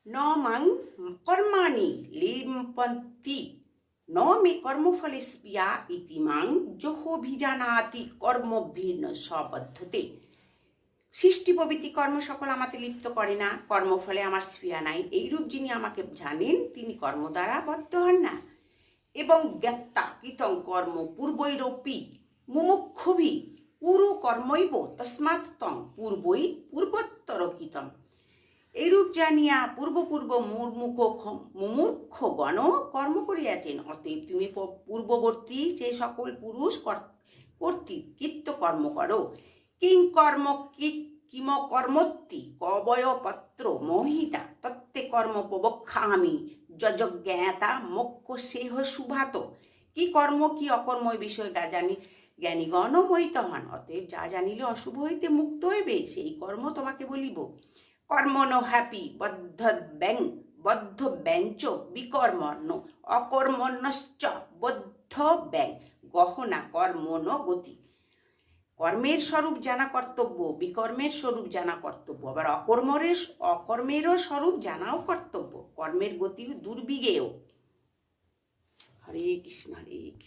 ন মাং কর্মাণি লিম্পন্তি ন মে কর্মফলে স্পিয়া ইতি মাং জহোভিজানাতি কর্মভিন্ন সবদ্ধতে। সৃষ্টি প্রভৃতি কর্ম সকল আমাতে লিপ্ত করে না, কর্মফলে আমার স্পৃহা নাই, এইরূপ যিনি আমাকে জানেন তিনি কর্ম দ্বারা বদ্ধ হন না। এবং জ্ঞাত্তা কৃতং কর্ম পূর্বৈরপি মুমুক্ষুভি কুরু কর্মৈব তস্মাৎ তং পূর্বৈ পূর্বোত্তর কৃতম। এইরূপ জানিয়া পূর্ব মুমূর্খগণ কর্ম করিয়াছেন, অতএব তুমি পূর্ববর্তী সে সকল পুরুষ কর্তৃক কৃত্য কর্ম করো। কিং কর্ম কিম কর্মত্তি কবয়পত্র মোহিতা তত্ত্বে কর্ম প্রবক্ষামি যজ্ঞাতা মোক্ষ সেহ শুভাত। কি কর্ম কি অকর্ম বিষয় জানি জ্ঞানীগণ মোহিত হন, অতএব যা জানিলে অশুভ হইতে মুক্ত হইবে সেই কর্ম তোমাকে বলিব। কর্মণ হ্যাপি বদ্ধ ব্যঞ্চ বিকর্মণ্য অকর্মণ্যশ্চ বদ্ধ ব্যাং গহনা কর্মণ গতি। কর্মের স্বরূপ জানা কর্তব্য, বিকর্মের স্বরূপ জানা কর্তব্য, আবার অকর্মেরও স্বরূপ জানাও কর্তব্য। কর্মের গতি দুর্বিগেয়। হরে কৃষ্ণ হরে কৃষ্ণ।